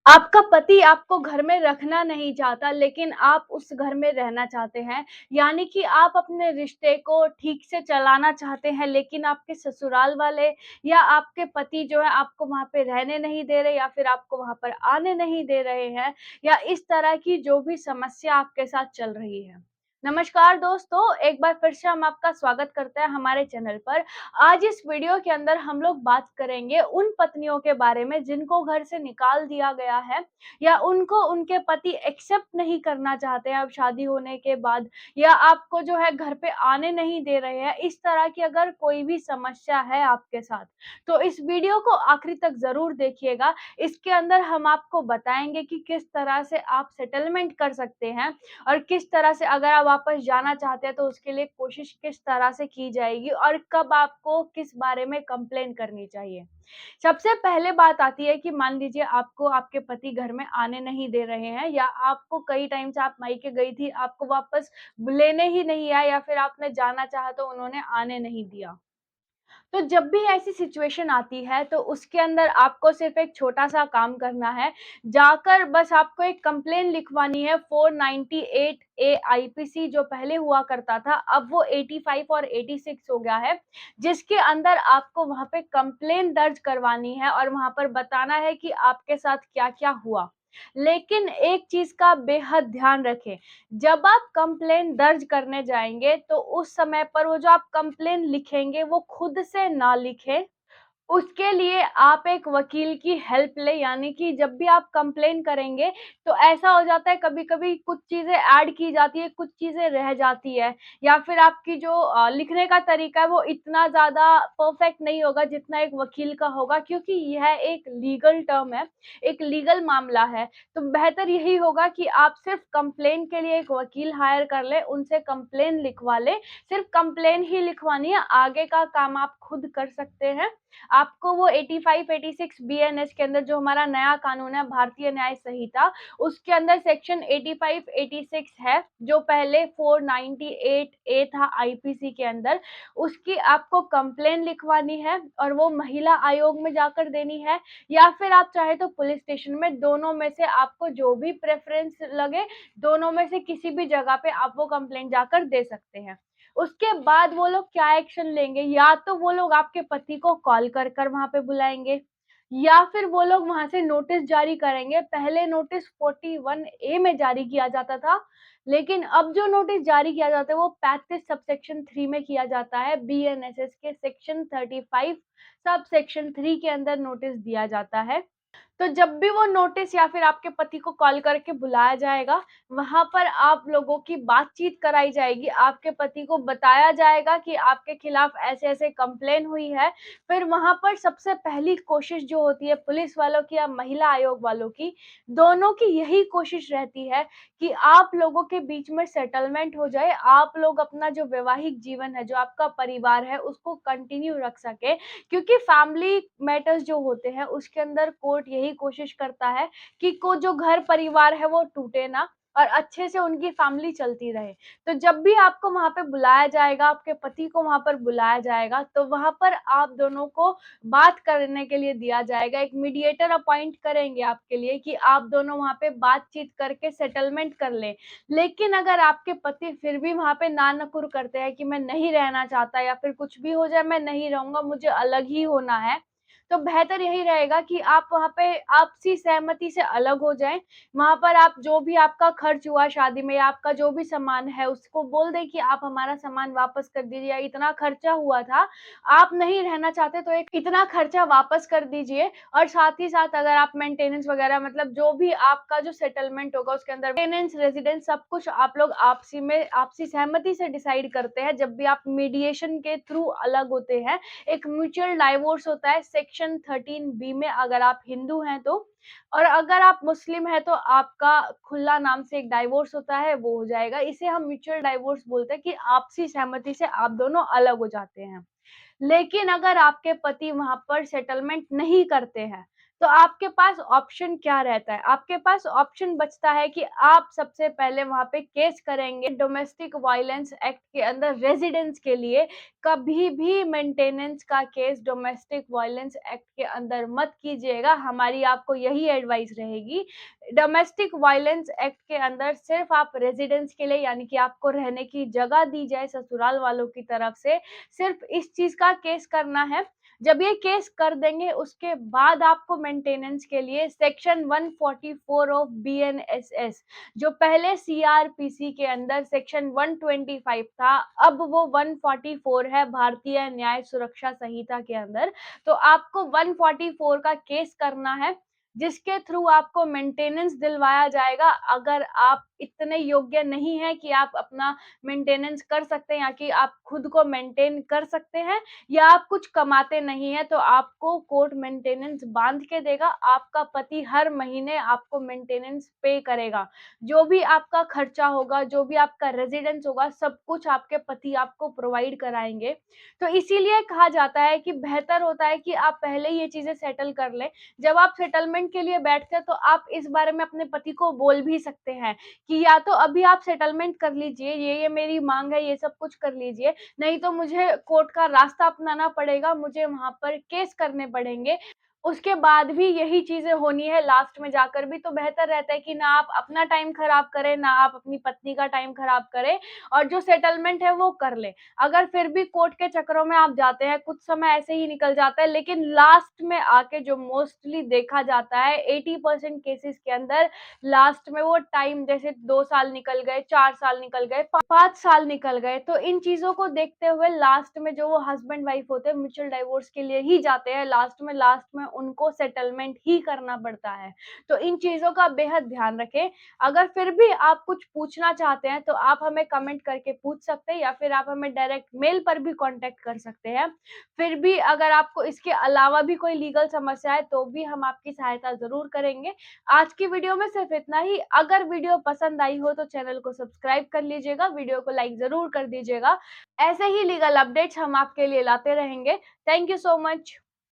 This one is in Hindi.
आपका पति आपको घर में रखना नहीं चाहता, लेकिन आप उस घर में रहना चाहते हैं। यानी कि आप अपने रिश्ते को ठीक से चलाना चाहते हैं, लेकिन आपके ससुराल वाले या आपके पति जो है आपको वहाँ पे रहने नहीं दे रहे या फिर आपको वहाँ पर आने नहीं दे रहे हैं, या इस तरह की जो भी समस्या आपके साथ चल रही है। नमस्कार दोस्तों, एक बार फिर से हम आपका स्वागत करते हैं हमारे चैनल पर। आज इस वीडियो के अंदर हम लोग बात करेंगे उन पत्नियों के बारे में जिनको घर से निकाल दिया गया है, या उनको उनके पति एक्सेप्ट नहीं करना चाहते हैं अब शादी होने के बाद, या आपको जो है घर पे आने नहीं दे रहे हैं। इस तरह की अगर कोई भी समस्या है आपके साथ, तो इस वीडियो को आखिरी तक ज़रूर देखिएगा। इसके अंदर हम आपको बताएँगे कि किस तरह से आप सेटलमेंट कर सकते हैं, और किस तरह से अगर आप वापस जाना चाहते हैं तो उसके लिए कोशिश किस तरह से की जाएगी, और कब आपको किस बारे में कंप्लेन करनी चाहिए। सबसे पहले बात आती है कि मान लीजिए आपको आपके पति घर में आने नहीं दे रहे हैं, या आपको कई टाइम से आप मायके गई थी, आपको वापस लेने ही नहीं आए, या फिर आपने जाना चाहा तो उन्होंने आने नहीं दिया। तो जब भी ऐसी सिचुएशन आती है, तो उसके अंदर आपको सिर्फ़ एक छोटा-सा काम करना है। जाकर बस आपको एक कंप्लेन लिखवानी है 498 ए आईपीसी, जो पहले हुआ करता था, अब वो 85 और 86 हो गया है, जिसके अंदर आपको वहाँ पे कंप्लेन दर्ज करवानी है और वहाँ पर बताना है कि आपके साथ क्या-क्या हुआ। लेकिन एक चीज़ का बेहद ध्यान रखें, जब आप कंप्लेन दर्ज करने जाएँगे, तो उस समय पर वो जो आप कंप्लेन लिखेंगे, वो खुद से ना लिखें। उसके लिए आप एक वकील की हेल्प लें, यानी कि जब भी आप कंप्लेन करेंगे, तो ऐसा हो जाता है कभी-कभी कुछ चीज़ें ऐड की जाती है, कुछ चीज़ें रह जाती है, या फिर आपकी जो लिखने का तरीका है वो इतना ज़्यादा परफेक्ट नहीं होगा जितना एक वकील का होगा, क्योंकि यह एक लीगल टर्म है, एक लीगल मामला है। तो बेहतर यही होगा कि आप सिर्फ़ कंप्लेन के लिए एक वकील हायर कर लें, उनसे कंप्लेन लिखवा लें, सिर्फ़ कंप्लेन ही लिखवानी है, आगे का काम आप खुद कर सकते हैं। आपको वो 85-86 बीएनएस के अंदर, जो हमारा नया कानून है भारतीय न्याय संहिता, उसके अंदर सेक्शन 85-86 है, जो पहले 498 ए था आईपीसी के अंदर। उसकी आपको कंप्लेन लिखवानी है और वो महिला आयोग में जाकर देनी है, या फिर आप चाहे तो पुलिस स्टेशन में, दोनों में से आपको जो भी प्रेफ़रेंस लगे, दोनों में से किसी भी जगह पे आप वो कंप्लेंट जाकर दे सकते हैं। उसके बाद वो लोग क्या एक्शन लेंगे, या तो वो लोग आपके पति को कॉल कर कर वहाँ पे बुलाएँगे, या फिर वो लोग वहाँ से नोटिस जारी करेंगे। पहले नोटिस 41 ए में जारी किया जाता था, लेकिन अब जो नोटिस जारी किया जाता है वो 35 सबसेक्शन 3 में किया जाता है। बीएनएसएस के सेक्शन 35 सबसेक्शन 3 के अंदर नोटिस दिया जाता है। तो जब भी वो नोटिस या फिर आपके पति को कॉल करके बुलाया जाएगा, वहाँ पर आप लोगों की बातचीत कराई जाएगी। आपके पति को बताया जाएगा कि आपके खिलाफ ऐसे-ऐसे कंप्लेन हुई है। फिर वहाँ पर सबसे पहली कोशिश जो होती है पुलिस वालों की या महिला आयोग वालों की, दोनों की यही कोशिश रहती है कि आप लोगों के बीच में सेटलमेंट हो जाए। आप लोग अपना जो वैवाहिक जीवन है, जो आपका परिवार है, उसको कंटिन्यू रख सकें। क्योंकि फैमिली मैटर्स जो होते हैं उसके अंदर कोर्ट यही कोशिश करता है कि को जो घर परिवार है वो टूटे ना, और अच्छे से उनकी फैमिली चलती रहे। तो जब भी आपको वहाँ पे बुलाया जाएगा, आपके पति को वहाँ पर बुलाया जाएगा, तो वहाँ पर आप दोनों को बात करने के लिए दिया जाएगा। एक मीडिएटर अपॉइंट करेंगे आपके लिए कि आप दोनों वहाँ पे बातचीत करके सेटलमेंट कर लें। लेकिन अगर आपके पति फिर भी वहाँ पे ना-नुकुर करते हैं कि मैं नहीं रहना चाहता, या फिर कुछ भी हो जाए मैं नहीं रहूँगा, मुझे अलग ही होना है, तो बेहतर यही रहेगा कि आप वहाँ पे आपसी सहमति से अलग हो जाएँ। वहाँ पर आप जो भी आपका खर्च हुआ शादी में, या आपका जो भी सामान है उसको बोल दें कि आप हमारा सामान वापस कर दीजिए, या इतना खर्चा हुआ था, आप नहीं रहना चाहते तो एक इतना खर्चा वापस कर दीजिए। और साथ ही साथ अगर आप मेंटेनेंस वगैरह, मतलब जो भी आपका जो सेटलमेंट होगा उसके अंदर मेंटेनेंस, रेज़िडेंस, सब कुछ आप लोग आपसी सहमति से डिसाइड करते हैं जब भी आप मीडिएशन के थ्रू अलग होते हैं। एक म्यूचुअल डाइवोर्स होता है सेक्शन 13 बी में, अगर आप हिंदू हैं तो। और अगर आप मुस्लिम हैं तो आपका खुल्ला नाम से एक डाइवोर्स होता है, वो हो जाएगा। इसे हम म्यूचुअल डाइवोर्स बोलते हैं कि आपसी सहमति से आप दोनों अलग हो जाते हैं। लेकिन अगर आपके पति वहाँ पर सेटलमेंट नहीं करते हैं, तो आपके पास ऑप्शन क्या रहता है? आपके पास ऑप्शन बचता है कि आप सबसे पहले वहाँ पे केस करेंगे। डोमेस्टिक वायलेंस एक्ट के अंदर रेज़िडेंस के लिए कभी भी मेंटेनेंस का केस डोमेस्टिक वायलेंस एक्ट के अंदर मत कीजिएगा, हमारी आपको यही एडवाइस रहेगी। डोमेस्टिक वायलेंस एक्ट के अंदर सिर्फ़ आप रेज़िडेंस के लिए यानी कि आपको रहने की जगह दी जाए ससुराल वालों की तरफ से, सिर्फ़ इस चीज़ का केस करना है। जब ये केस कर देंगे उसके बाद आपको मेंटेनेंस के लिए सेक्शन 144 ऑफ बीएनएसएस जो पहले सीआरपीसी के अंदर सेक्शन 125 था, अब वो 144 है भारतीय न्याय सुरक्षा संहिता के अंदर। तो आपको 144 का केस करना है, जिसके थ्रू आपको मेंटेनेंस दिलवाया जाएगा। अगर आप इतने योग्य नहीं हैं कि आप अपना मेंटेनेंस कर सकते हैं या कि आप खुद को मेंटेन कर सकते हैं या आप कुछ कमाते नहीं हैं, तो आपको कोर्ट मेंटेनेंस बाँध के देगा। आपका पति हर महीने आपको मेंटेनेंस पे करेगा। जो भी आपका खर्चा होगा, जो भी आपका रेज़िडेंस होगा, सब कुछ आपके पति आपको प्रोवाइड कराएँगे। तो इसीलिए कहा जाता है कि बेहतर होता है कि आप पहले ये चीज़ें सेटल कर लें। जब आप सेटलमेंट के लिए बैठते हैं, तो आप इस बारे में अपने पति को बोल भी सकते हैं कि या तो अभी आप सेटलमेंट कर लीजिए, ये मेरी माँग है, ये सब कुछ कर लीजिए, नहीं तो मुझे कोर्ट का रास्ता अपनाना पड़ेगा, मुझे वहाँ पर केस करने पड़ेंगे। उसके बाद भी यही चीज़ें होनी है लास्ट में जाकर भी, तो बेहतर रहता है कि ना आप अपना टाइम खराब करें, ना आप अपनी पत्नी का टाइम खराब करें और जो सेटलमेंट है वो कर लें। अगर फिर भी कोर्ट के चक्करों में आप जाते हैं, कुछ समय ऐसे ही निकल जाता है, लेकिन लास्ट में आके जो मोस्टली देखा जाता है 80% केसेज़ के अंदर लास्ट में वो टाइम जैसे 2 साल निकल गए, 4 साल निकल गए, 5 साल निकल गए, तो इन चीज़ों को देखते हुए लास्ट में जो वो हस्बैंड वाइफ होते हैं म्यूचुअल डिवोर्स के लिए ही जाते हैं, लास्ट में उनको सेटलमेंट ही करना पड़ता है। तो इन चीज़ों का बेहद ध्यान रखें। अगर फिर भी आप कुछ पूछना चाहते हैं, तो आप हमें कमेंट करके पूछ सकते हैं या फिर आप हमें डायरेक्ट मेल पर भी कॉन्टैक्ट कर सकते हैं। फिर भी अगर आपको इसके अलावा भी कोई लीगल समस्या है, तो भी हम आपकी सहायता ज़रूर करेंगे। आज की वीडियो में सिर्फ इतना ही। अगर वीडियो पसंद आई हो तो चैनल को सब्सक्राइब कर लीजिएगा, वीडियो को लाइक ज़रूर कर दीजिएगा। ऐसे ही लीगल अपडेट्स हम आपके लिए लाते रहेंगे। Thank you so much.